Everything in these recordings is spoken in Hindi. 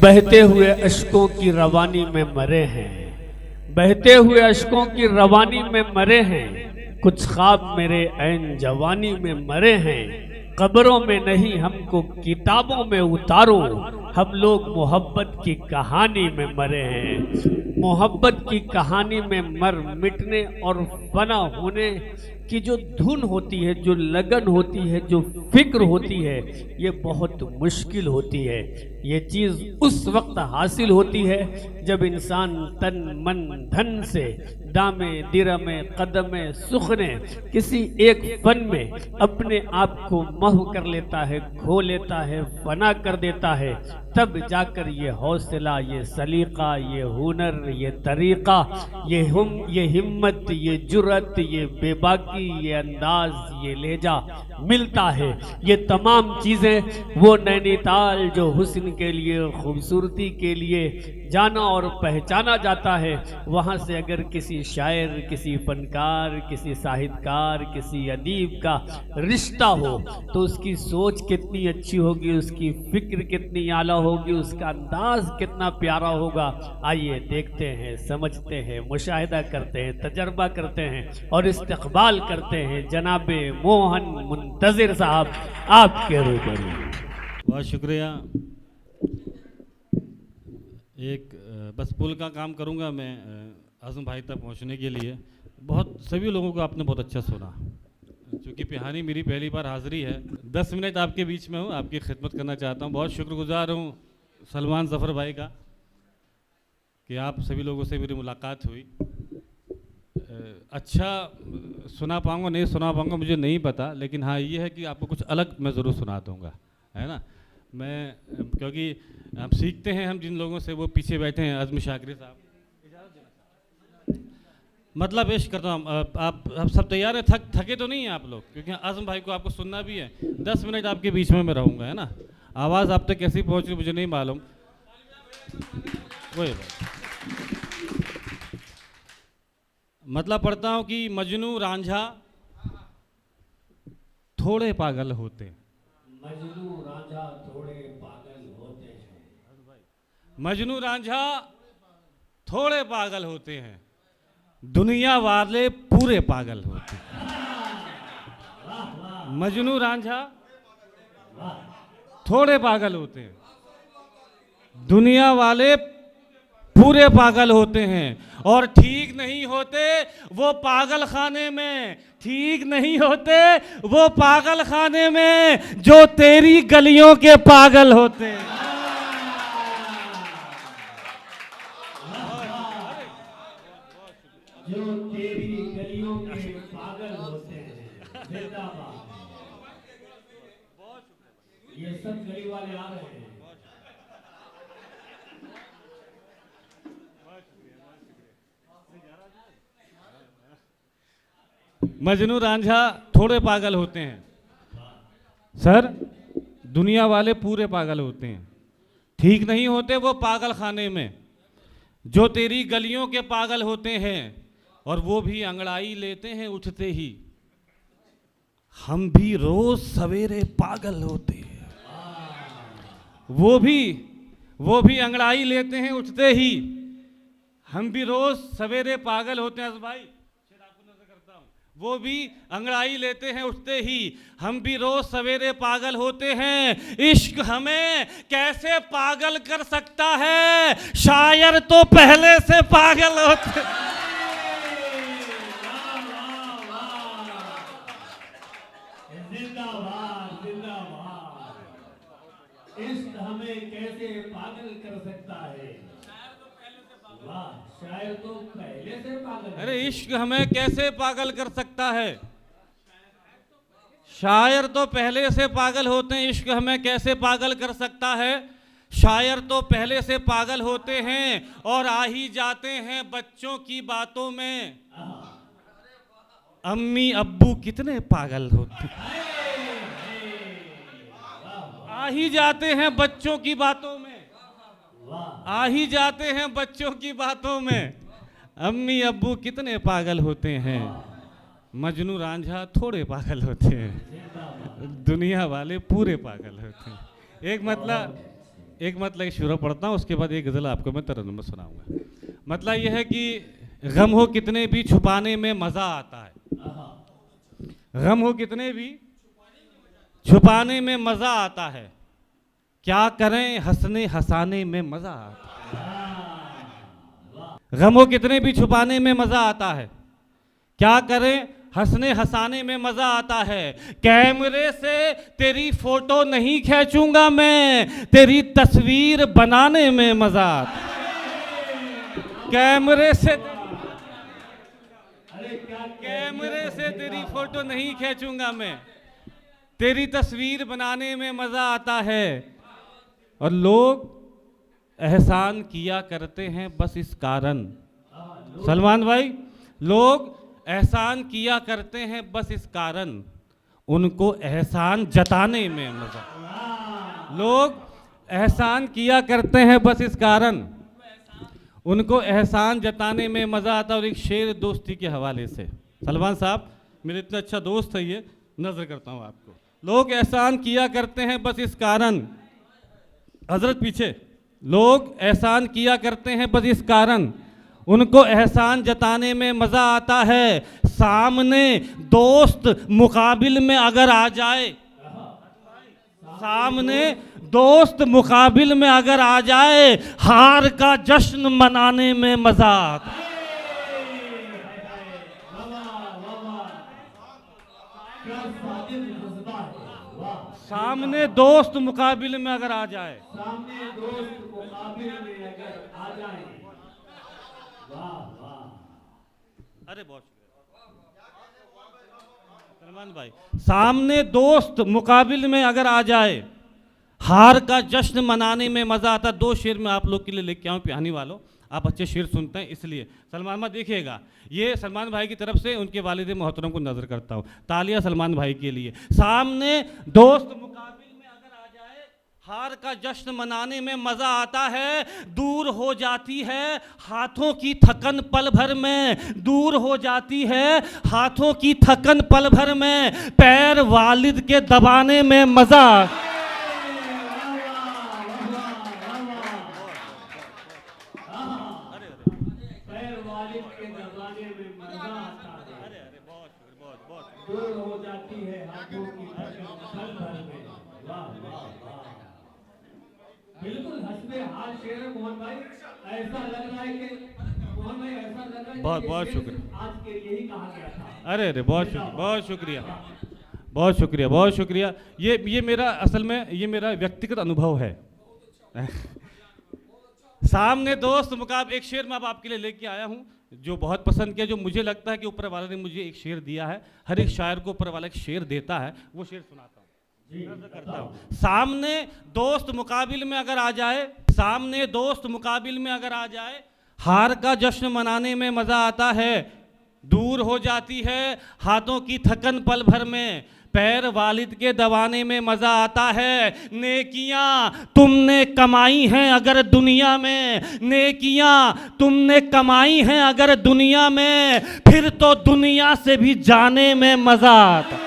बहते हुए अश्कों की रवानी में मरे हैं, बहते हुए अश्कों की रवानी में मरे हैं, कुछ ख्वाब मेरे ऐन जवानी में मरे हैं। कब्रों में नहीं हमको किताबों में उतारो, हम लोग मोहब्बत की कहानी में मरे हैं। मोहब्बत की कहानी में मर मिटने और फना होने की जो धुन होती है, जो लगन होती है, जो फिक्र होती है, ये बहुत मुश्किल होती है। ये चीज़ उस वक्त हासिल होती है जब इंसान तन मन धन से दामे दिरमे कदमे सुखने किसी एक फन में अपने आप को महव कर लेता है, खो लेता है, फना कर देता है। तब जाकर ये हौसला, ये सलीका, ये हुनर, ये तरीक़ा, ये हिम्मत, ये जुर्रत, ये बेबाकी, ये अंदाज, ये लहजा मिलता है। ये तमाम चीज़ें वो नैनीताल जो हुस्न के लिए, खूबसूरती के लिए जाना और पहचाना जाता है, वहाँ से अगर किसी शायर, किसी फनकार, किसी साहित्यकार, किसी अदीब का रिश्ता हो तो उसकी सोच कितनी अच्छी होगी, उसकी फिक्र कितनी आला होगी, उसका अंदाज कितना प्यारा होगा। आइए देखते हैं, समझते हैं, मुशाहिदा करते हैं, तजर्बा करते हैं और इस्तक़बाल करते हैं जनाबे मोहन मुंतज़िर साहब आपके रूबरू। बहुत शुक्रिया। एक बस पुल का काम करूंगा मैं आज़म भाई तक पहुंचने के लिए। बहुत सभी लोगों को आपने बहुत अच्छा सुना। चूँकि पिहानी मेरी पहली बार हाज़िरी है, 10 मिनट आपके बीच में हूँ, आपकी खिदमत करना चाहता हूँ। बहुत शुक्रगुजार हूँ सलमान ज़फ़र भाई का कि आप सभी लोगों से मेरी मुलाकात हुई। अच्छा सुना पाऊँगा नहीं सुना पाऊँगा मुझे नहीं पता, लेकिन हाँ ये है कि आपको कुछ अलग मैं ज़रूर सुना दूँगा, है ना। मैं क्योंकि हम सीखते हैं हम जिन लोगों से, वो पीछे बैठे हैं आज़म शाकिरी साहब, मतलब पेश करता हूँ। आप सब तैयार हैं? थके तो नहीं हैं आप लोग? क्योंकि आज़म भाई को आपको सुनना भी है। 10 मिनट आपके बीच में मैं रहूँगा, है ना। आवाज़ आप तक कैसी पहुँच रही मुझे नहीं मालूम। वही मतलब पढ़ता हूँ कि मजनू रांझा थोड़े पागल होते हैं, मजनू रांझा थोड़े पागल होते हैं, मजनू रांझा थोड़े पागल होते हैं, दुनिया वाले पूरे पागल होते हैं। मजनू रांझा थोड़े पागल होते हैं, दुनिया वाले पूरे पागल होते हैं, और ठीक नहीं होते वो पागल खाने में, ठीक नहीं होते वो पागल खाने में जो तेरी गलियों के पागल होते हैं। जो तेरी गलियों के पागल होते हैं। जिंदाबाद। ये सब गली वाले आ रहे हैं। मजनू रांझा थोड़े पागल होते हैं सर, दुनिया वाले पूरे पागल होते हैं, ठीक नहीं होते वो पागल खाने में जो तेरी गलियों के पागल होते हैं, और वो भी अंगड़ाई लेते हैं उठते ही, हम भी रोज सवेरे पागल होते हैं। वो भी अंगड़ाई लेते हैं उठते ही, हम भी रोज सवेरे पागल होते हैं। भाई वो भी अंगड़ाई लेते हैं उठते ही, हम भी रोज सवेरे पागल होते हैं। इश्क हमें कैसे पागल कर सकता है, शायर तो पहले से पागल होते। जिंदाबाद जिंदाबाद। इश्क हमें कैसे पागल कर सकता है, वाह, शायर तो पहले से पागल। अरे इश्क हमें कैसे पागल कर सकता है, शायर तो पहले से पागल होते हैं। इश्क हमें कैसे पागल कर सकता है, शायर तो पहले से पागल होते हैं, और आ ही जाते हैं बच्चों की बातों में। अम्मी अब्बू कितने पागल होते हैं, आ ही जाते हैं बच्चों की बातों में, आ ही जाते हैं बच्चों की बातों में, अम्मी अब्बू कितने पागल होते हैं। मजनू रांझा थोड़े पागल होते हैं, दुनिया वाले पूरे पागल होते हैं। एक मतलब एक मतलब एक शेर पढ़ता हूँ, उसके बाद एक गज़ल आपको मैं तरन्नुम सुनाऊंगा। मतलब यह है कि गम हो कितने भी छुपाने में मज़ा आता है, गम हो कितने भी छुपाने में मज़ा आता है, क्या करें हंसने हंसाने में मज़ा आता है। गम हो कितने भी छुपाने में मज़ा आता है, क्या करें हंसने हंसाने में मजा आता है। कैमरे से तेरी फोटो नहीं खींचूंगा मैं, तेरी तस्वीर बनाने में मजा आता है। कैमरे से तेरी फोटो नहीं खींचूंगा मैं, तेरी तस्वीर बनाने में मजा आता है। और लोग एहसान किया करते हैं बस इस कारण, सलमान भाई, लोग एहसान किया करते हैं बस इस कारण, उनको एहसान जताने में मजा। लोग एहसान किया करते हैं बस इस कारण, उनको एहसान जताने में मजा आता है। और एक शेर दोस्ती के हवाले से, सलमान साहब मेरे इतना अच्छा दोस्त है, ये नजर करता हूं आपको। लोग एहसान किया करते हैं बस इस कारण, हजरत पीछे, लोग एहसान किया करते हैं बस इस कारण, उनको एहसान जताने में मज़ा आता है। सामने दोस्त मुकाबिल में अगर आ जाए, सामने दोस्त मुकाबिल में अगर आ जाए, हार का जश्न मनाने में मज़ा आता है। सामने दोस्त मुकाबिल में अगर आ जाए, सामने दोस्त मुकाबिल में अगर आ जाए, वाह वाह। अरे बहुत सलमान भाई, सामने दोस्त मुकाबिल में अगर आ जाए, हार का जश्न मनाने में मजा आता। दो शेर में आप लोग के लिए लेके आऊं, पिहानी वालों, आप अच्छे शेर सुनते हैं इसलिए। सलमान भाई देखिएगा, ये सलमान भाई की तरफ से उनके वालिद मोहतरम को नजर करता हूं, तालियां सलमान भाई के लिए। सामने दोस्त मुकाबिल में अगर आ जाए, हार का जश्न मनाने में मजा आता है। दूर हो जाती है हाथों की थकन पल भर में, दूर हो जाती है हाथों की थकन पल भर में, पैर वालिद के दबाने में मजा। दूर हो जाती है हाथों की थकन पल भर में, वाह वाह वाह। बिल्कुल हंसने हाल शेर है मोहन भाई, ऐसा लग रहा है कि मोहन भाई, ऐसा लग रहा है बहुत कि बहुत ये शुक्रिया। आज के लिए ही कहा गया था। अरे अरे बहुत शुक्रिया, बहुत शुक्रिया, बहुत शुक्रिया, बहुत शुक्रिया। ये मेरा असल में ये मेरा व्यक्तिगत अनुभव है। सामने दोस्त मुकाबले, एक शेर मैं अब आपके लिए लेके आया हूँ जो बहुत पसंद किया, जो मुझे लगता है कि ऊपर वाले ने मुझे एक शेर दिया है। हर एक शायर को ऊपर वाला एक शेर देता है, वो शेर सुनाता हूँ, करता हूँ। सामने दोस्त मुकाबिल में अगर आ जाए, सामने दोस्त मुकाबिल में अगर आ जाए, हार का जश्न मनाने में मजा आता है। दूर हो जाती है हाथों की थकन पल भर में, पैर वालिद के दबाने में मजा आता है। नेकियां तुमने कमाई हैं अगर दुनिया में, नेकियां तुमने कमाई हैं अगर दुनिया में, फिर तो दुनिया से भी जाने में मजा आता।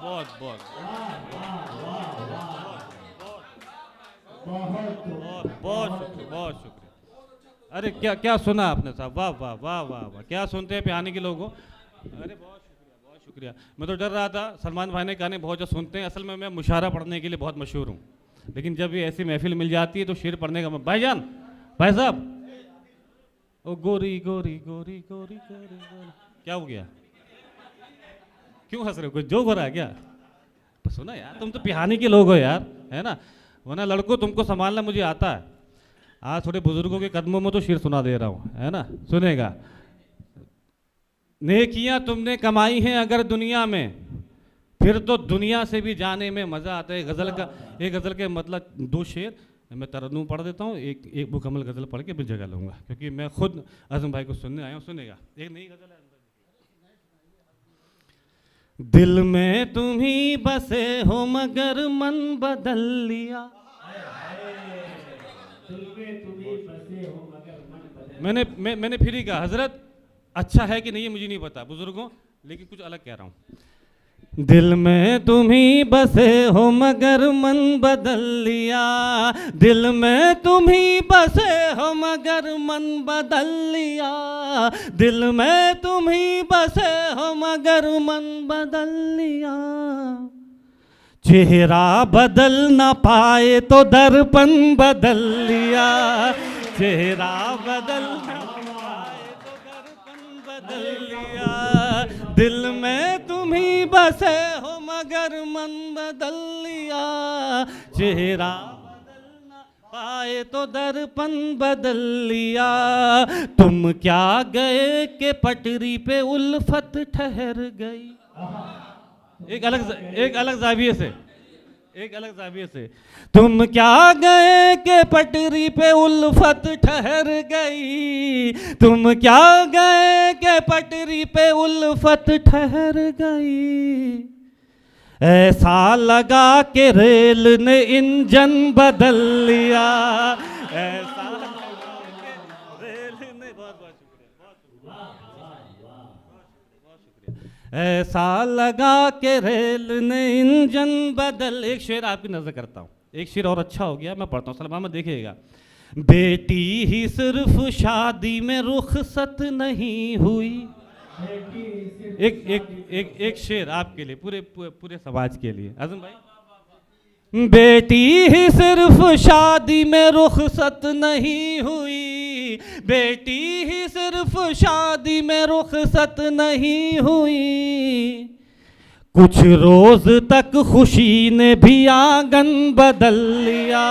बहुत बहुत बहुत शुक्रिया, बहुत शुक्रिया। अरे क्या क्या सुना आपने साहब, वाह वाह वाह वाह वाह, क्या सुनते हैं पिहानी के लोगों। अरे बहुत शुक्रिया, बहुत शुक्रिया। मैं तो डर रहा था, सलमान भाई ने गाने बहुत जो सुनते हैं, असल में मैं मुशायरा पढ़ने के लिए बहुत मशहूर हूँ, लेकिन जब ये ऐसी महफिल मिल जाती है तो शेर पढ़ने का भाईजान, भाई साहब, ओ गोरी गोरी गोरी गोरी गोरी गोरी, क्या हो गया, क्यों हंस रहे हो, कुछ जोक हो रहा है क्या? तो सुना यार, तुम तो पिहानी के लोग हो यार, है ना, वरना लड़कों तुमको संभालना मुझे आता है। आज थोड़े बुजुर्गों के कदमों में तो शेर सुना दे रहा हूँ, है ना, सुनेगा। नेकियां तुमने कमाई हैं अगर दुनिया में, फिर तो दुनिया से भी जाने में मजा आता है। गजल का एक गजल के मतलब दो शेर मैं तरन्नुम पढ़ देता हूँ, एक मुकम्मल गजल पढ़ के फिर जगह लूंगा, क्योंकि मैं खुद आजम भाई को सुनने आया हूँ। सुनेगा, एक नई गजल है। दिल में तुम ही बसे हो मगर मन बदल लिया, मैंने फिर ही कहा हजरत, अच्छा है कि नहीं ये मुझे नहीं पता बुजुर्गों, लेकिन कुछ अलग कह रहा हूँ। दिल में तुम ही बसे हो मगर मन बदल लिया, दिल में तुम ही बसे हो मगर मन बदल लिया, दिल में तुम ही बसे हो मगर मन बदल लिया। चेहरा बदल ना पाए तो दर्पण बदल लिया, चेहरा बदल ना पाए तो दर्पण बदल लिया, दिल में तुम ही बसे हो मगर मन बदल लिया, चेहरा बदल ना पाए तो दर्पण बदल लिया। तुम क्या गए के पटरी पे उल्फत ठहर गई। एक अलग जाविये से तुम क्या गए के पटरी पे उल्फत ठहर गई, तुम क्या गए के पटरी पे उल्फत ठहर गई। ऐसा लगा के रेल ने इंजन बदल लिया, ऐसा लगा के रेल ने, ऐसा लगा के रेल ने इंजन बदल। एक शेर आपकी नजर करता हूँ, एक शेर और अच्छा हो गया, मैं पढ़ता हूँ, सलमा में देखिएगा। बेटी ही सिर्फ शादी में रुखसत नहीं हुई। एक शेर आपके लिए, पूरे समाज के लिए, आजम भाई। बेटी ही सिर्फ शादी में रुखसत नहीं हुई, बेटी ही सिर्फ शादी में रुखसत नहीं हुई। कुछ रोज तक खुशी ने भी आंगन बदल लिया,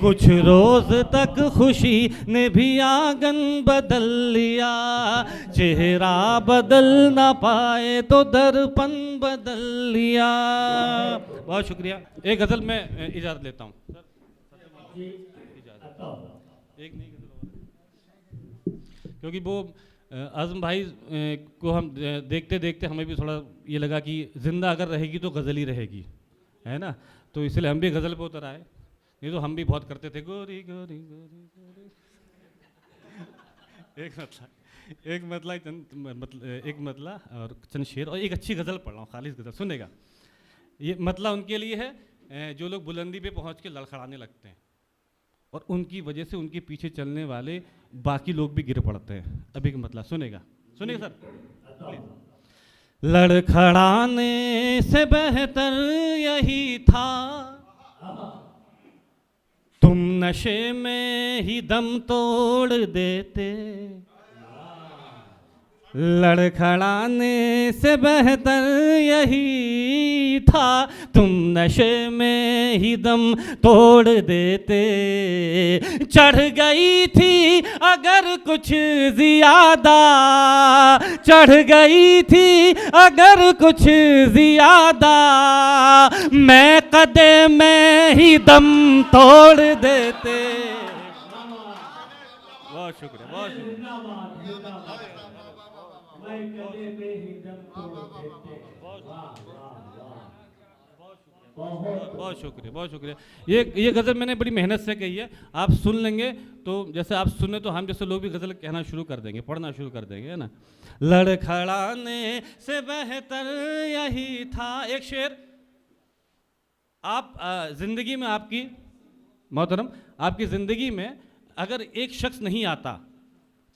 कुछ रोज तक खुशी ने भी आंगन बदल लिया। चेहरा बदल ना पाए तो दर्पण बदल लिया। बहुत शुक्रिया। एक गजल में इजाजत लेता हूँ। एक नहीं क्योंकि वो आजम भाई को हम देखते देखते हमें भी थोड़ा ये लगा कि जिंदा अगर रहेगी तो गज़ल ही रहेगी, है ना, तो इसलिए हम भी गज़ल पे उतर आए। नहीं तो हम भी बहुत करते थे गोरी गोरी गोरी गोरी। एक मतला और चंद शेर और एक अच्छी गज़ल पढ़ रहा हूँ, खालिस गज़ल सुनेगा। ये मतला उनके लिए है जो लोग बुलंदी पे पहुँच के लड़खड़ाने लगते हैं और उनकी वजह से उनके पीछे चलने वाले बाकी लोग भी गिर पड़ते हैं। अभी का मतलब सुनेगा सर। लड़खड़ाने से बेहतर यही था, तुम नशे में ही दम तोड़ देते। लड़खड़ाने से बेहतर यही था, तुम नशे में ही दम तोड़ देते। चढ़ गई थी अगर कुछ ज़ियादा, चढ़ गई थी अगर कुछ ज़ियादा, मैं कदे में ही दम तोड़ देते। बहुत शुक्रिया, बहुत शुक्रिया। बहुत शुक्रिया, बहुत शुक्रिया। ये गज़ल मैंने बड़ी मेहनत से कही है, आप सुन लेंगे तो जैसे आप सुने तो हम जैसे लोग भी गज़ल कहना शुरू कर देंगे, पढ़ना शुरू कर देंगे, है ना। लड़खड़ाने से बेहतर यही था। एक शेर, आप जिंदगी में आपकी मोहतरम, आपकी ज़िंदगी में अगर एक शख्स नहीं आता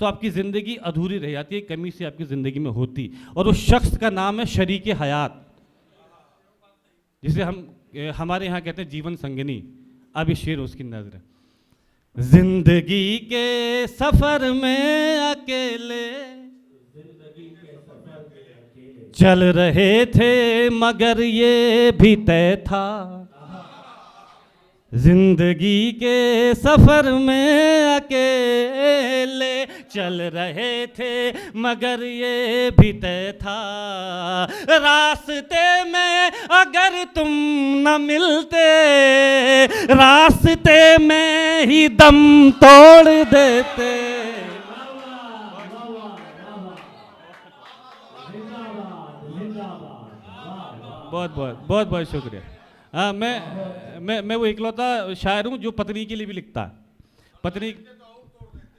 तो आपकी ज़िंदगी अधूरी रह जाती है, कमी से आपकी ज़िंदगी में होती, और उस शख्स का नाम है शरीके हयात, जिसे हम हमारे यहाँ कहते हैं जीवन संगिनी। अब ये शेर उसकी नज़र है। जिंदगी के सफ़र में अकेले चल रहे थे मगर ये भी तय था। जिंदगी के सफ़र में अकेले चल रहे थे मगर ये भी तय था। रास्ते में अगर तुम न मिलते, रास्ते में ही दम तोड़ देते। बहुत बहुत बहुत बहुत शुक्रिया। हाँ, मैं वो इकलौता शायर हूँ जो पत्नी के लिए भी लिखता है। पत्नी,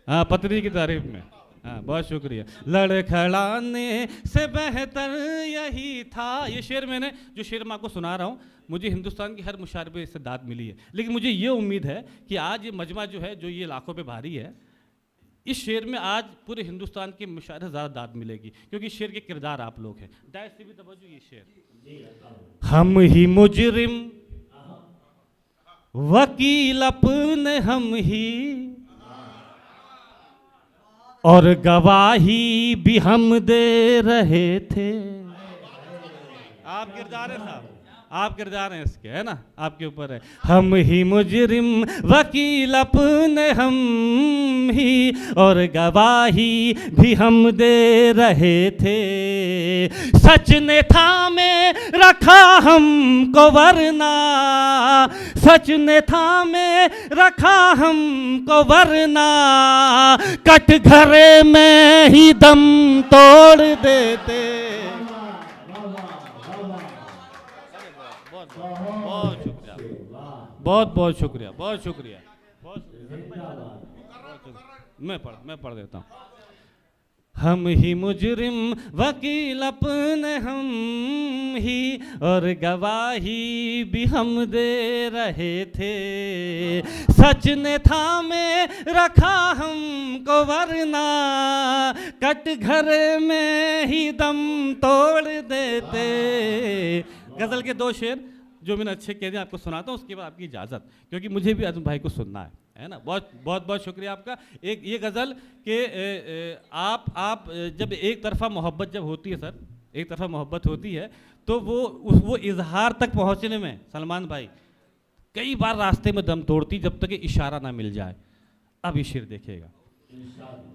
हाँ, पत्नी की तारीफ में हाँ, बहुत शुक्रिया। लड़खड़ाने से बेहतर यही था, ये शेर मैंने, जो शेर मैं आपको सुना रहा हूँ, मुझे हिंदुस्तान की हर मुशायरे पे इससे दाद मिली है। लेकिन मुझे ये उम्मीद है कि आज ये मजमा जो है, जो ये लाखों पे भारी है, इस शेर में आज पूरे हिंदुस्तान के मुशायरे ज़्यादा दाद मिलेगी, क्योंकि इस शेर के किरदार आप लोग हैं। दायरे से भी तवज्जो, ये शेर, हम ही मुजरिम वकील अपने हम ही, और गवाही भी हम दे रहे थे। आप किरदार हैं साहब, आप किरदार हैं इसके, है ना, आपके ऊपर है। हम ही मुजरिम वकील अपने हम ही, और गवाही भी हम दे रहे थे। सच ने थामे रखा हमको वरना, सच ने थामे रखा हमको वरना, कट घरे में ही दम तोड़ देते। बहुत शुक्रिया, बहुत बहुत शुक्रिया, बहुत शुक्रिया, बहुत शुक्रिया। मैं पढ़ देता हूँ। हम ही मुजरिम वकील अपने हम ही, और गवाही भी हम दे रहे थे। सच ने थामे रखा हमको वरना, कट घर में ही दम तोड़ देते। गज़ल के दो शेर जो मैंने अच्छे कह दिए आपको सुनाता हूँ, उसके बाद आपकी इजाज़त, क्योंकि मुझे भी आज़म भाई को सुनना है ना। बहुत बहुत बहुत शुक्रिया आपका। एक ये गज़ल के आप जब एक तरफ़ा मोहब्बत जब होती है सर, एक तरफ़ा मोहब्बत होती है, तो वो इजहार तक पहुँचने में सलमान भाई कई बार रास्ते में दम तोड़ती, जब तक इशारा ना मिल जाए। अब ये शेर देखिएगा।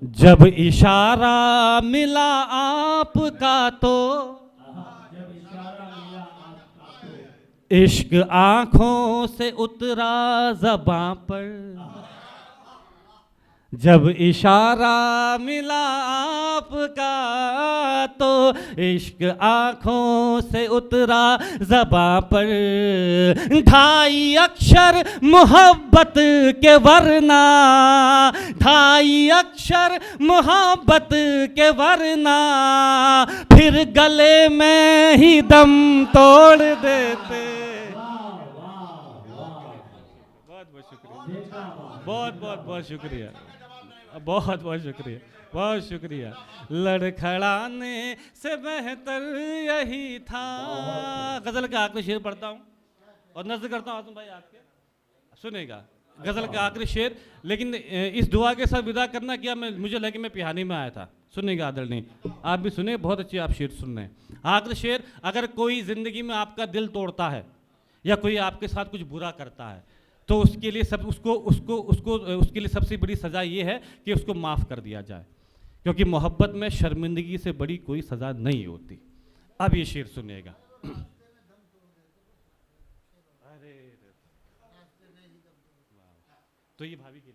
जब इशारा मिला आपका तो इश्क आंखों से उतरा ज़बां पर। जब इशारा मिला आपका तो इश्क आंखों से उतरा ज़बां पर। ढाई अक्षर मोहब्बत के वरना, ढाई अक्षर मोहब्बत के वरना, फिर गले में ही दम तोड़ देते। बहुत बहुत बहुत शुक्रिया, बहुत बहुत शुक्रिया, बहुत शुक्रिया। लड़खड़ाने से बेहतर यही था। गज़ल का आखिरी शेर पढ़ता हूँ और नज़र करता हूँ आज़म भाई आपके, सुनेगा गज़ल का आखिरी शेर। लेकिन इस दुआ के साथ विदा करना क्या, मुझे लगे मैं पिहानी में आया था। सुनेगा आदरणीय, आप भी सुने, बहुत अच्छे आप शेर सुन रहे हैं। आखिरी शेर, अगर कोई ज़िंदगी में आपका दिल तोड़ता है या कोई आपके साथ कुछ बुरा करता है, तो उसके लिए उसके लिए सबसे बड़ी सज़ा ये है कि उसको माफ़ कर दिया जाए, क्योंकि मोहब्बत में शर्मिंदगी से बड़ी कोई सज़ा नहीं होती। अब ये शेर सुनिएगा। अरे तो ये भाभी की है।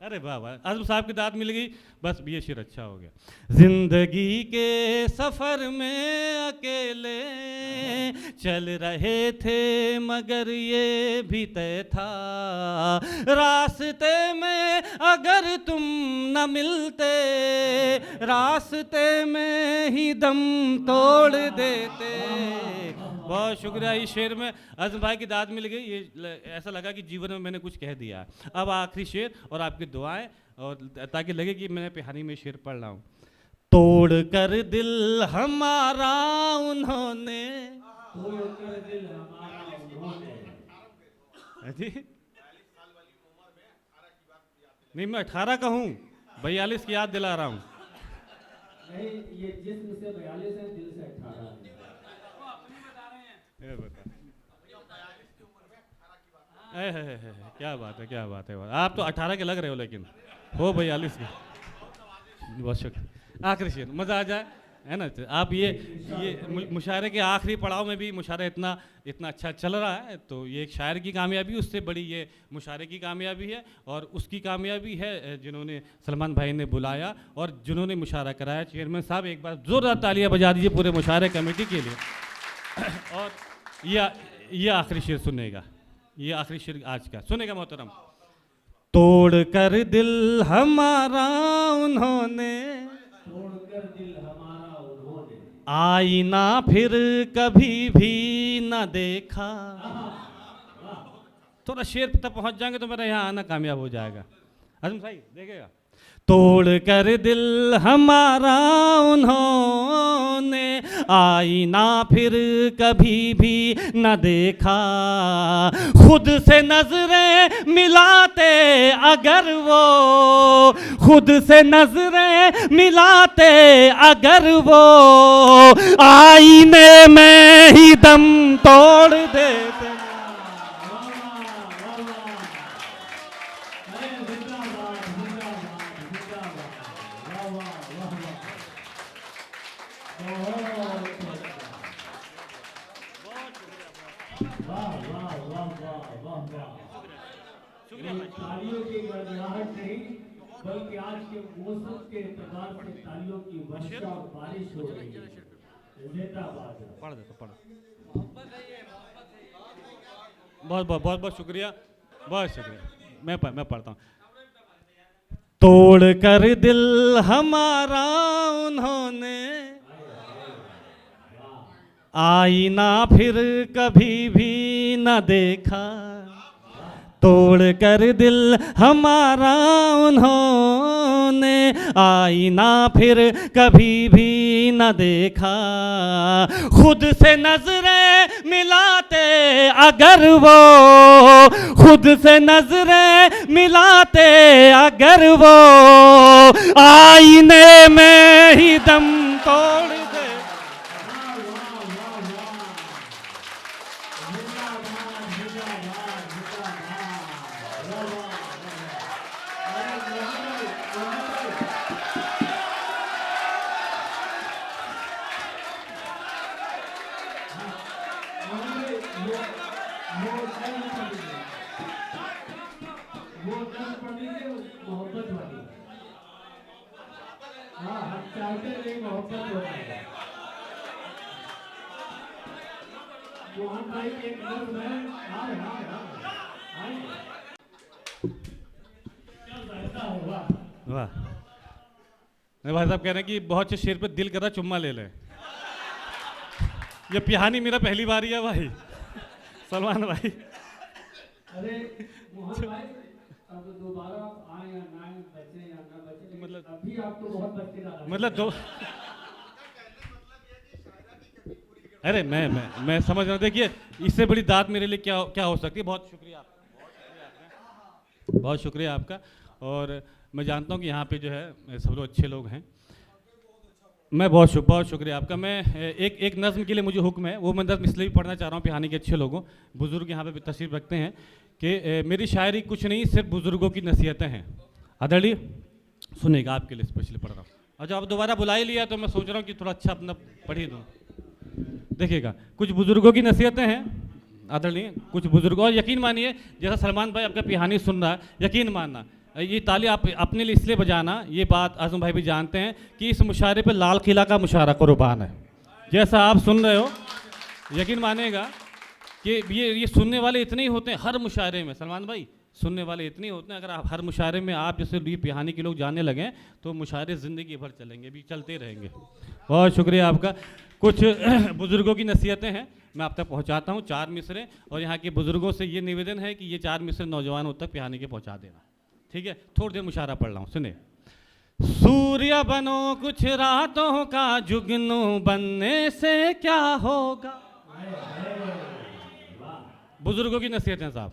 अरे वाह वाह, आज़म साहब की दाद मिल गई, बस ये शेर अच्छा हो गया। जिंदगी के सफ़र में अकेले चल रहे थे, मगर ये भी तय था, रास्ते में अगर तुम न मिलते, रास्ते में ही दम तोड़ देते। बहुत शुक्रिया। इस शेर में आज़म भाई की दाद मिल गई, ये ऐसा लगा कि जीवन में मैंने कुछ कह दिया। अब आखिरी शेर और आपकी दुआएं, और ताकि लगे कि मैंने पिहानी में शेर पढ़ रहा हूँ। तोड़ कर दिल हमारा उन्होंने, तोड़ कर दिल हमारा उन्होंने। नहीं, मैं 18 का हूँ, 42 की याद दिला रहा हूँ। नहीं, ये जिस्म से 42 है, दिल से 18 है। क्या बात है, क्या बात है। आप तो 18 के लग रहे हो, लेकिन हो 42 के। बहुत शुक्रिया। आखिरी शेर, मज़ा आ जाए, है ना। आप ये मुशायरे के आखिरी पड़ाव में भी मुशायरा इतना अच्छा चल रहा है, तो ये एक शायर की कामयाबी, उससे बड़ी ये मुशायरे की कामयाबी है। और उसकी कामयाबी है जिन्होंने सलमान भाई ने बुलाया और जिन्होंने मुशायरा कराया। चेयरमैन साहब, एक बार ज़ोरदार तालियां बजा दीजिए पूरे मुशायरे कमेटी के लिए। और ये आखिरी शेर सुनेगा, ये आखिरी शेर आज का सुनेगा मोहतरम। तोड़ कर दिल हमारा उन्होंने, तोड़कर दिल हमारा उन्होंने, आईना फिर कभी भी न देखा। थोड़ा शेर तक पहुंच जाएंगे तो मेरा यहाँ आना कामयाब हो जाएगा। आजम भाई देखेगा। तोड़ कर दिल हमारा उन्होंने, आईना फिर कभी भी न देखा। खुद से नजरें मिलाते अगर वो, खुद से नजरें मिलाते अगर वो, आईने में ही दम तोड़ देते। तालियों की गड़गड़ाहट नहीं, बल्कि आज के मौसम के एतबार से तालियों की वर्षा और बारिश हो रही है। जिंदाबाद। पढ़ दे तो पढ़। बहुत बहुत बहुत बहुत शुक्रिया, बहुत शुक्रिया। मैं पढ़ता हूँ। तोड़ कर दिल हमारा उन्होंने, आईना फिर कभी भी न देखा। तोड़ कर दिल हमारा उन्होंने, आईना फिर कभी भी न देखा। खुद से नजरें मिलाते अगर वो, खुद से नजरें मिलाते अगर वो, आईने में ही दम तोड़ दे। मोहब्बत वाली, हाँ हम चाहते नहीं मोहब्बत हो जाएगा। मोहन भाई के एक नज़्म है, आए आए आए क्या बहता है। वाह वाह। मेरे भाई साहब कह रहे हैं कि बहुत से शेर पे दिल कर रहा चुम्मा ले ले। ये पिहानी मेरा पहली बार ही है भाई। सलमान भाई। अरे मोहन भाई, अब दोबारा आए या ना आए, बचे या ना बचे, मतलब अभी आपको बहुत बच्चे ना, मतलब दो। अरे मैं समझ रहा हूँ। देखिए इससे बड़ी दाद मेरे लिए क्या क्या हो सकती है। बहुत शुक्रिया आपका, बहुत शुक्रिया आपका। और मैं जानता हूँ कि यहाँ पे जो है सब लोग अच्छे लोग हैं। मैं बहुत शुक्रिया आपका। मैं एक नज़्म के लिए मुझे हुक्म है, वो मैं नज़्म इसलिए भी पढ़ना चाह रहा हूँ पिहानी के अच्छे लोगों, बुज़ुर्ग यहाँ पे तशरीफ़ रखते हैं कि मेरी शायरी कुछ नहीं सिर्फ बुज़ुर्गों की नसीहतें हैं। आदरणीय सुनिएगा, आपके लिए स्पेशली पढ़ रहा हूँ। और जब आप दोबारा बुला ही लिया तो मैं सोच रहा हूँ कि थोड़ा अच्छा अपना पढ़ ही दूँ। देखिएगा, कुछ बुज़ुर्गों की नसीहतें हैं आदरणीय, कुछ बुज़ुर्गों। और यकीन मानिए जैसा सलमान भाई आपका पिहानी सुन रहा है, यकीन मानना ये ताली आप अपने लिए इसलिए बजाना, ये बात आज़म भाई भी जानते हैं कि इस मुशायरे पे लाल किला का मुशायरा कुर्बान है। जैसा आप सुन रहे हो, यकीन मानेगा कि ये सुनने वाले इतने ही होते हैं हर मुशायरे में। सलमान भाई सुनने वाले इतने ही होते हैं, अगर आप हर मुशायरे में आप जैसे ये पिहानी के लोग जानने लगें तो मुशायरे ज़िंदगी भर चलेंगे, भी चलते रहेंगे। बहुत शुक्रिया आपका। कुछ बुज़ुर्गों की नसीहतें हैं, मैं आप तक पहुँचाता हूँ 4 मिसरे, और यहाँ के बुज़ुर्गों से ये निवेदन है कि ये 4 मिसरे नौजवानों तक पिहानी के पहुँचा देना, ठीक है। थोड़ी देर मुशायरा पढ़ रहा हूँ, सुने। सूर्य बनो कुछ रातों का, जुगनू बनने से क्या होगा। बुजुर्गों की नसीहतें साहब।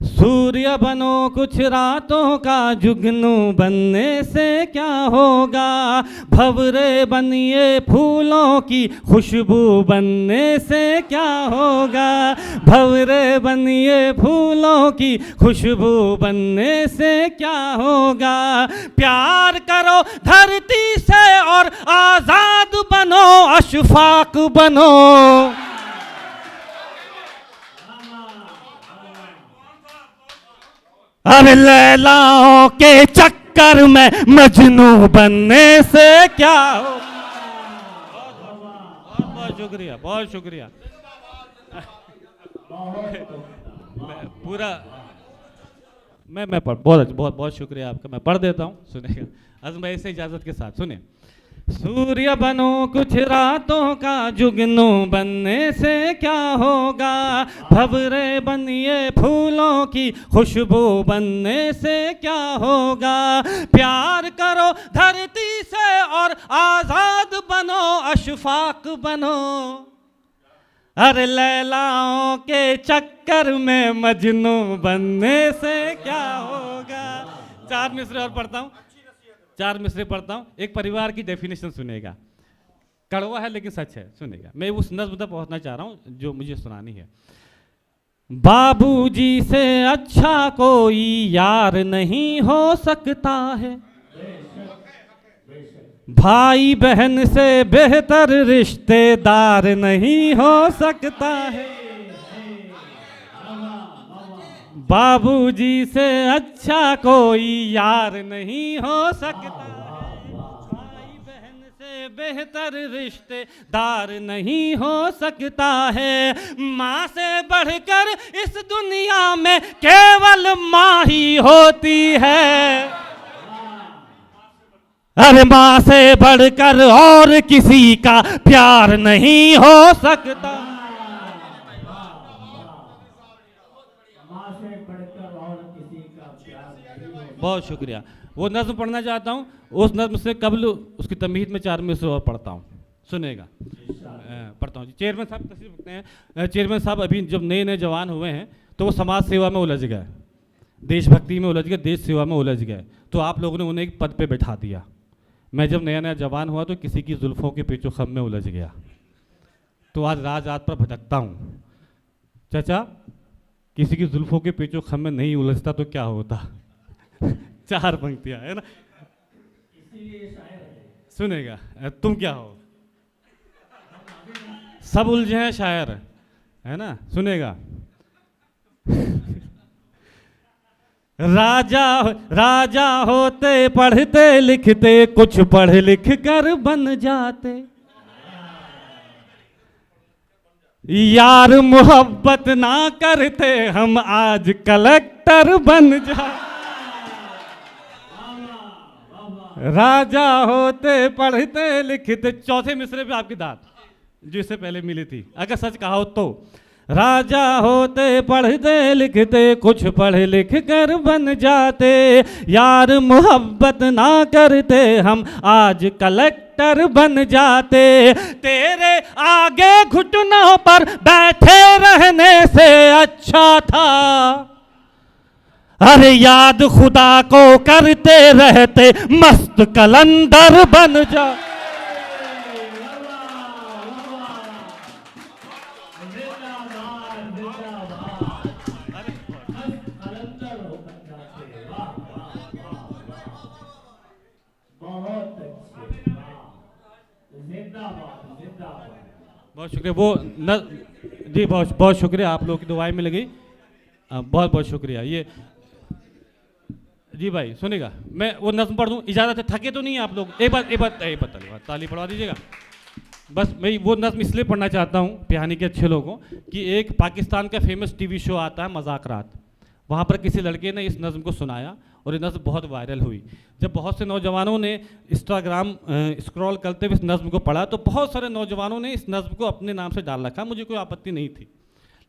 सूर्य बनो कुछ रातों का, जुगनू बनने से क्या होगा। भंवरे बनिए फूलों की, खुशबू बनने से क्या होगा। भंवरे बनिए फूलों की, खुशबू बनने से क्या होगा। प्यार करो धरती से और आज़ाद बनो, अशफाक बनो। अब लैलाओं के चक्कर में मजनू बनने से क्या हो। बहुत शुक्रिया, बहुत शुक्रिया। मैं पढ़ बहुत बहुत बहुत शुक्रिया आपका, मैं पढ़ देता हूँ, सुनेगा अज़म भाई से इजाज़त के साथ। सुने। सूर्य बनो कुछ रातों का, जुगनू बनने से क्या होगा, भंवरे बनिए फूलों की, खुशबू बनने से क्या होगा, प्यार करो धरती से और आज़ाद बनो, अशफाक बनो, अरे लैलाओं के चक्कर में मजनू बनने से क्या होगा। 4 मिसरे और पढ़ता हूँ, 4 मिसरे पढ़ता हूँ। एक परिवार की डेफिनेशन सुनेगा, कड़वा है लेकिन सच है, सुनेगा। मैं उस नज़्म तक पहुँचना चाह रहा हूँ जो मुझे सुनानी है। बाबूजी से अच्छा कोई यार नहीं हो सकता है, भाई बहन से बेहतर रिश्तेदार नहीं हो सकता है, बाबूजी से अच्छा कोई यार नहीं हो सकता, भाई बहन से बेहतर रिश्तेदार नहीं हो सकता है, माँ से बढ़कर इस दुनिया में केवल माँ ही होती है, अरे माँ से बढ़कर और किसी का प्यार नहीं हो सकता, बहुत शुक्रिया। वो नज़्म पढ़ना चाहता हूँ, उस नज़्म से कबल उसकी तमहीद में 4 मिसरे और पढ़ता हूँ, सुनेगा। पढ़ता हूँ। चेयरमैन साहब तशरीफ रखते हैं। चेयरमैन साहब अभी जब नए नए जवान हुए हैं तो वो समाज सेवा में उलझ गए, देशभक्ति में उलझ गए, देश सेवा में उलझ गए, तो आप लोगों ने उन्हें एक पद पे बैठा दिया। मैं जब नया नया जवान हुआ तो किसी की जुल्फ़ों के पेचो खम में उलझ गया, तो आज राज रात पर भटकता हूँ। चाचा, किसी की जुल्फ़ों के पेचो खम में नहीं उलझता तो क्या होता। 4 पंक्तियाँ है ना, सुनेगा। तुम क्या हो, सब उलझे हैं शायर, है ना, सुनेगा। राजा होते पढ़ते लिखते, कुछ पढ़ लिख कर बन जाते, यार मोहब्बत ना करते हम आज कलेक्टर बन जाते, राजा होते पढ़ते लिखते। चौथे मिसरे पे आपकी दाद जो इससे पहले मिली थी, अगर सच कहा हो तो। राजा होते पढ़ते लिखते, कुछ पढ़ लिख कर बन जाते, यार मोहब्बत ना करते हम आज कलेक्टर बन जाते, तेरे आगे घुटनों पर बैठे रहने से अच्छा था, अरे याद खुदा को करते रहते मस्त कलंदर बन जा। बहुत शुक्रिया। वो जी बहुत बहुत शुक्रिया, आप लोगों की दुआएं मिल गई, बहुत बहुत शुक्रिया। ये जी भाई सुनेगा, मैं वो नज़्म पढ़ दूँ, इजाज़त है। थके तो नहीं है आप लोग? एक बार ताली पढ़वा दीजिएगा। बस मैं वो नज़्म इसलिए पढ़ना चाहता हूँ पिहानी के अच्छे लोगों कि एक पाकिस्तान का फेमस टीवी शो आता है मज़ाक रात, वहाँ पर किसी लड़के ने इस नज़्म को सुनाया और ये नज़्म बहुत वायरल हुई। जब बहुत से नौजवानों ने इंस्टाग्राम स्क्रॉल करते हुए इस नज़्म को पढ़ा तो बहुत सारे नौजवानों ने इस नज़्म को अपने नाम से डाल रखा, मुझे कोई आपत्ति नहीं थी।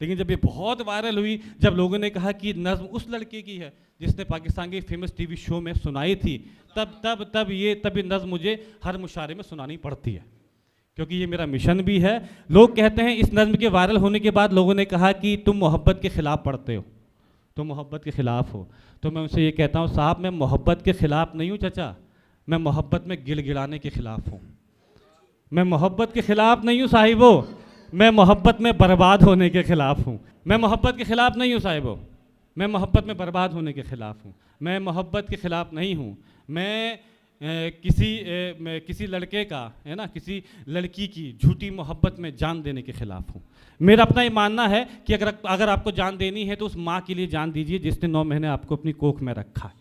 लेकिन जब ये बहुत वायरल हुई, जब लोगों ने कहा कि नज़्म उस लड़के की है जिसने पाकिस्तान के फेमस टीवी शो में सुनाई थी, तब ये नज़्म मुझे हर मुशारे में सुनानी पड़ती है, क्योंकि ये मेरा मिशन भी है। लोग कहते हैं, इस नज़्म के वायरल होने के बाद लोगों ने कहा कि तुम मोहब्बत के ख़िलाफ़ पढ़ते हो, तुम मोहब्बत के ख़िलाफ़ हो। तो मैं उनसे ये कहता हूँ, साहब मैं मोहब्बत के ख़िलाफ़ नहीं हूँ चाचा, मैं मोहब्बत में गिड़गिड़ाने के ख़िलाफ़ हूँ। मैं मोहब्बत के ख़िलाफ़ नहीं हूँ साहिबो, मैं मोहब्बत में बर्बाद होने के ख़िलाफ़ हूँ। मैं मोहब्बत के ख़िलाफ़ नहीं हूँ साहिबो, मैं मोहब्बत में बर्बाद होने के ख़िलाफ़ हूँ। मैं मोहब्बत के ख़िलाफ़ नहीं हूँ, मैं किसी लड़के का, है ना, किसी लड़की की झूठी मोहब्बत में जान देने के ख़िलाफ़ हूँ। मेरा अपना ये मानना है कि अगर आपको जान देनी है तो उस माँ के लिए जान दीजिए जिसने 9 महीने आपको अपनी कोख में रखा है।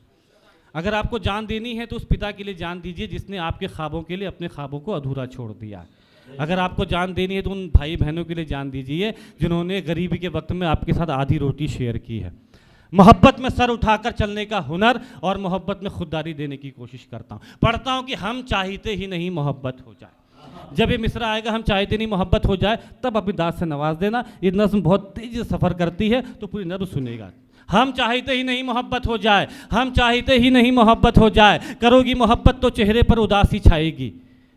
अगर आपको जान देनी है तो उस पिता के लिए जान दीजिए जिसने आपके ख्वाबों के लिए अपने ख्वाबों को अधूरा छोड़ दिया। अगर आपको जान देनी है तो उन भाई बहनों के लिए जान दीजिए जिन्होंने गरीबी के वक्त में आपके साथ आधी रोटी शेयर की है। मोहब्बत में सर उठाकर चलने का हुनर और मोहब्बत में खुददारी देने की कोशिश करता हूँ। पढ़ता हूँ कि हम चाहते ही नहीं मोहब्बत हो जाए। जब ये मिसरा आएगा हम चाहते नहीं मोहब्बत हो जाए, तब अपनी दाद से नवाज देना। ये नज़्म बहुत तेज़ी से सफ़र करती है तो पूरी नज़्म सुनेगा। हम चाहते ही नहीं मोहब्बत हो जाए, हम चाहते ही नहीं मोहब्बत हो जाए, करोगी मोहब्बत तो चेहरे पर उदासी छाएगी,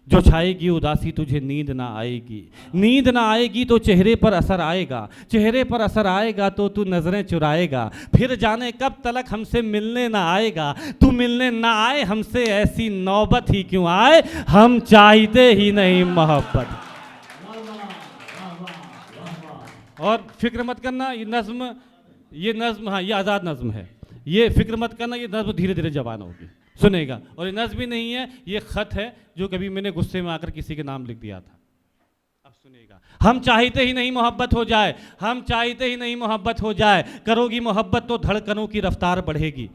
जो छाएगी उदासी तुझे नींद ना आएगी, नींद ना आएगी तो चेहरे पर असर आएगा, चेहरे पर असर आएगा तो तू नज़रें चुराएगा, फिर जाने कब तलक हमसे मिलने ना आएगा, तू मिलने ना आए हमसे ऐसी नौबत ही क्यों आए, हम चाहते ही नहीं मोहब्बत। और फिक्र मत करना, ये नज़्म हाँ ये आज़ाद नज़्म है, ये फिक्र मत करना, ये नज़्म धीरे धीरे जवान होगी, सुनेगा। और ये नज़्म भी नहीं है, ये ख़त है जो कभी मैंने गुस्से में आकर किसी के नाम लिख दिया था। अब सुनेगा। हम चाहते ही नहीं मोहब्बत हो जाए, हम चाहते ही नहीं मोहब्बत हो जाए, करोगी मोहब्बत तो धड़कनों की रफ्तार बढ़ेगी,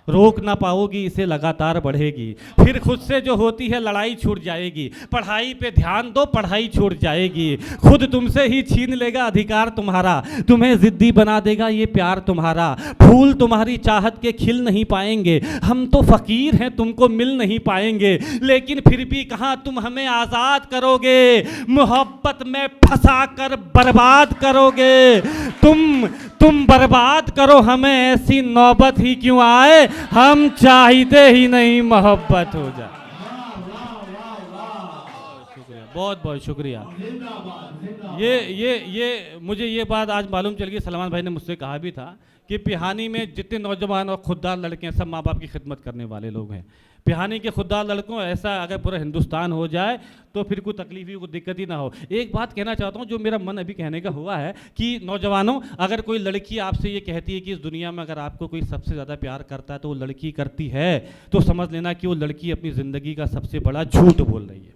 रोक ना पाओगी इसे लगातार बढ़ेगी, फिर खुद से जो होती है लड़ाई छूट जाएगी, पढ़ाई पे ध्यान दो पढ़ाई छूट जाएगी, खुद तुमसे ही छीन लेगा अधिकार तुम्हारा, तुम्हें जिद्दी बना देगा ये प्यार तुम्हारा, फूल तुम्हारी चाहत के खिल नहीं पाएंगे, हम तो फ़कीर हैं तुमको मिल नहीं पाएंगे, लेकिन फिर भी कहाँ तुम हमें आज़ाद करोगे, मोहब्बत में फंसा कर बर्बाद करोगे, तुम बर्बाद करो हमें ऐसी नौबत ही क्यों आए, हम चाहते ही नहीं मोहब्बत हो जाए। शुक्रिया, बहुत बहुत शुक्रिया। ये मुझे ये बात आज मालूम चल गई, सलमान भाई ने मुझसे कहा भी था कि पिहानी में जितने नौजवान और खुददार लड़के हैं सब माँ बाप की खिदमत करने वाले लोग हैं। पिहानी के खुददार लड़कों ऐसा अगर पूरा हिंदुस्तान हो जाए तो फिर कोई तकलीफ ही कोई दिक्कत ही ना हो। एक बात कहना चाहता हूँ जो मेरा मन अभी कहने का हुआ है कि नौजवानों, अगर कोई लड़की आपसे ये कहती है कि इस दुनिया में अगर आपको कोई सबसे ज़्यादा प्यार करता है तो वो लड़की करती है, तो समझ लेना कि वो लड़की अपनी ज़िंदगी का सबसे बड़ा झूठ बोल रही है।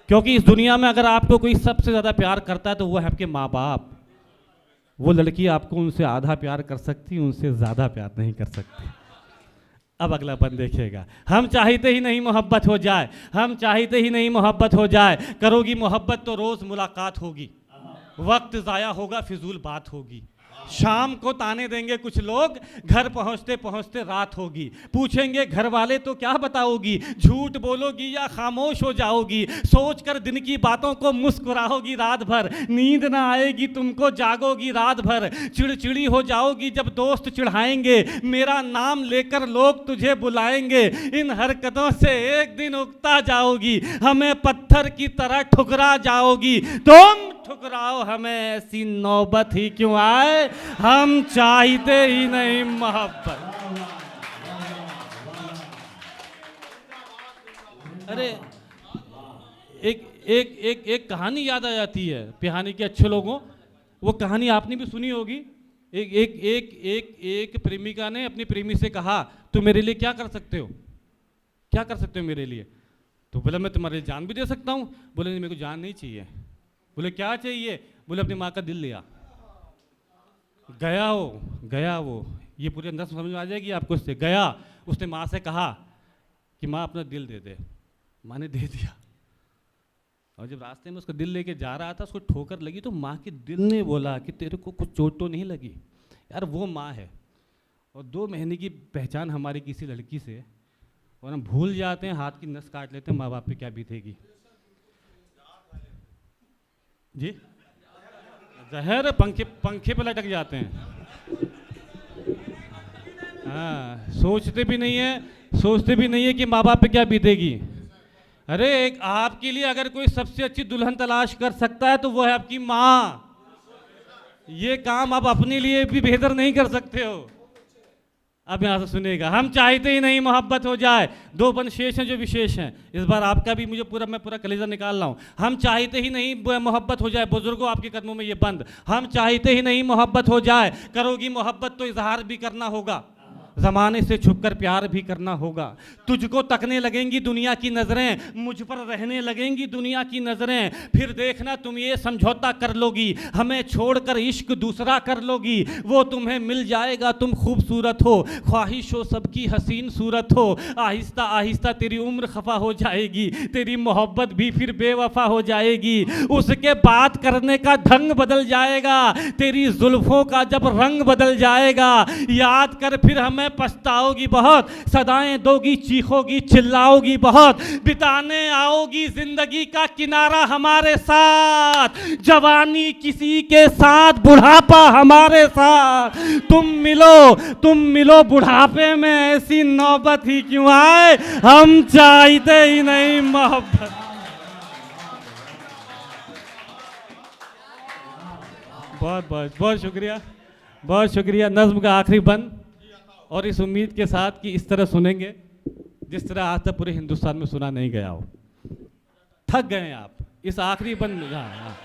क्योंकि इस दुनिया में अगर आपको कोई सबसे ज़्यादा प्यार करता है तो वो है आपके माँ बाप। वो लड़की आपको उनसे आधा प्यार कर सकती, उनसे ज़्यादा प्यार नहीं कर सकती। अब अगला बंद देखिएगा। हम चाहते ही नहीं मोहब्बत हो जाए, हम चाहते ही नहीं मोहब्बत हो जाए, करोगी मोहब्बत तो रोज़ मुलाकात होगी, वक्त ज़ाया होगा फिजूल बात होगी, शाम को ताने देंगे कुछ लोग, घर पहुंचते पहुंचते रात होगी, पूछेंगे घर वाले तो क्या बताओगी, झूठ बोलोगी या खामोश हो जाओगी, सोचकर दिन की बातों को मुस्कुराओगी रात भर, नींद ना आएगी तुमको जागोगी रात भर, चिड़चिड़ी हो जाओगी जब दोस्त चिढ़ाएंगे, मेरा नाम लेकर लोग तुझे बुलाएंगे, इन हरकतों से एक दिन उगता जाओगी, हमें पत्थर की तरह ठुकरा जाओगी, तुम ठुकराओ हमें ऐसी नौबत ही क्यों आए, हम चाहते ही नहीं मोहब्बत। अरे एक कहानी याद आ जाती है पिहानी के अच्छे लोगों, वो कहानी आपने भी सुनी होगी। एक प्रेमिका ने अपनी प्रेमी से कहा तुम मेरे लिए क्या कर सकते हो, क्या कर सकते हो मेरे लिए? तो बोला मैं तुम्हारे लिए जान भी दे सकता हूँ। बोले नहीं मेरे को जान नहीं चाहिए। बोले क्या चाहिए? बोले अपनी माँ का दिल लिया। गया वो ये पूरे अंदर समझ में आ जाएगी आपको। इससे गया, उसने माँ से कहा कि माँ अपना दिल दे दे। माँ ने दे दिया, और जब रास्ते में उसका दिल लेके जा रहा था उसको ठोकर लगी तो माँ के दिल ने बोला कि तेरे को कुछ चोट तो नहीं लगी? यार वो माँ है। और 2 महीने की पहचान हमारी किसी लड़की से, और हम भूल जाते हैं, हाथ की नस काट लेते हैं, माँ बाप पे क्या बीतेगी जी। जहर पंखे पे लटक जाते हैं। हाँ, सोचते भी नहीं है कि माँ बाप पे क्या बीतेगी। अरे एक आपके लिए अगर कोई सबसे अच्छी दुल्हन तलाश कर सकता है तो वो है आपकी माँ। ये काम आप अपने लिए भी बेहतर नहीं कर सकते हो। अब यहाँ से सुनेगा, हम चाहते ही नहीं मोहब्बत हो जाए। 2 बंद शेष हैं जो विशेष हैं, इस बार आपका भी मैं पूरा कलेजा निकाल रहा हूँ। हम चाहते ही नहीं मोहब्बत हो जाए, बुजुर्गों आपके कदमों में ये बंद। हम चाहते ही नहीं मोहब्बत हो जाए, करोगी मोहब्बत तो इजहार भी करना होगा, जमाने से छुपकर प्यार भी करना होगा। तुझको तकने लगेंगी दुनिया की नजरें, मुझ पर रहने लगेंगी दुनिया की नजरें, फिर देखना तुम ये समझौता कर लोगी, हमें छोड़कर इश्क दूसरा कर लोगी। वो तुम्हें मिल जाएगा, तुम खूबसूरत हो, ख्वाहिश हो सबकी हसीन सूरत हो, आहिस्ता आहिस्ता तेरी उम्र खफा हो जाएगी, तेरी मोहब्बत भी फिर बेवफा हो जाएगी। उसके बात करने का ढंग बदल जाएगा, तेरी जुल्फों का जब रंग बदल जाएगा, याद कर फिर हमें पछताओगी बहुत, सदाएं दोगी, चीखोगी, चिल्लाओगी बहुत, बिताने आओगी जिंदगी का किनारा हमारे साथ, जवानी किसी के साथ, बुढ़ापा हमारे साथ। तुम मिलो बुढ़ापे में, ऐसी नौबत ही क्यों आए, हम चाहते ही नहीं मोहब्बत। बहुत बहुत बहुत शुक्रिया, बहुत शुक्रिया। नज्म का आखिरी बंद, और इस उम्मीद के साथ कि इस तरह सुनेंगे जिस तरह आज तक पूरे हिंदुस्तान में सुना नहीं गया हो। थक गए हैं आप इस आखिरी बंद। हाँ,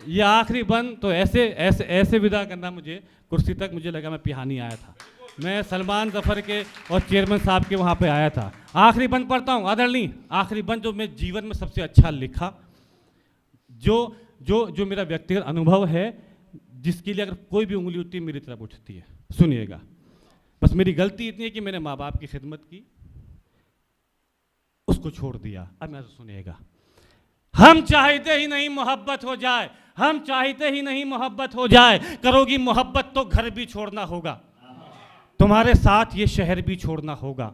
ये आखिरी बंद तो ऐसे ऐसे ऐसे विदा करना, मुझे कुर्सी तक मुझे लगा मैं पिहानी आया था, मैं सलमान जफर के और चेयरमैन साहब के वहाँ पे आया था। आखिरी बंद पढ़ता हूँ आदरणीय, आखिरी बंद जो मैं जीवन में सबसे अच्छा लिखा, जो जो जो मेरा व्यक्तिगत अनुभव है, जिसके लिए अगर कोई भी उंगली उठती है मेरी तरफ उठती है। सुनिएगा, बस मेरी गलती इतनी है कि मैंने माँ बाप की खिदमत की, उसको छोड़ दिया। अब मैं सुनिएगा। हम चाहते ही नहीं मोहब्बत हो जाए, हम चाहते ही नहीं मोहब्बत हो जाए, करोगी मोहब्बत तो घर भी छोड़ना होगा, तुम्हारे साथ ये शहर भी छोड़ना होगा।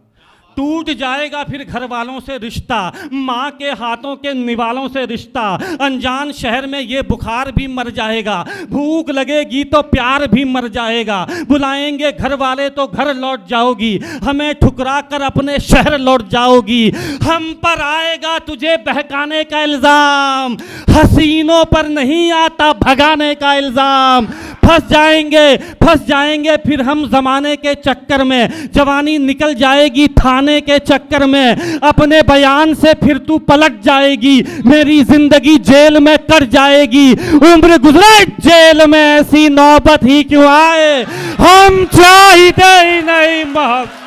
टूट जाएगा फिर घर वालों से रिश्ता, माँ के हाथों के निवालों से रिश्ता, अनजान शहर में ये बुखार भी मर जाएगा, भूख लगेगी तो प्यार भी मर जाएगा, बुलाएंगे घर वाले तो घर लौट जाओगी, हमें ठुकरा कर अपने शहर लौट जाओगी। हम पर आएगा तुझे बहकाने का इल्जाम, हसीनों पर नहीं आता भगाने का इल्जाम। फंस जाएंगे फिर हम जमाने के चक्कर में, जवानी निकल जाएगी थाने के चक्कर में, अपने बयान से फिर तू पलट जाएगी, मेरी जिंदगी जेल में कट जाएगी, उम्र गुजरे जेल में, ऐसी नौबत ही क्यों आए, हम चाहते ही नहीं मोहब्बत।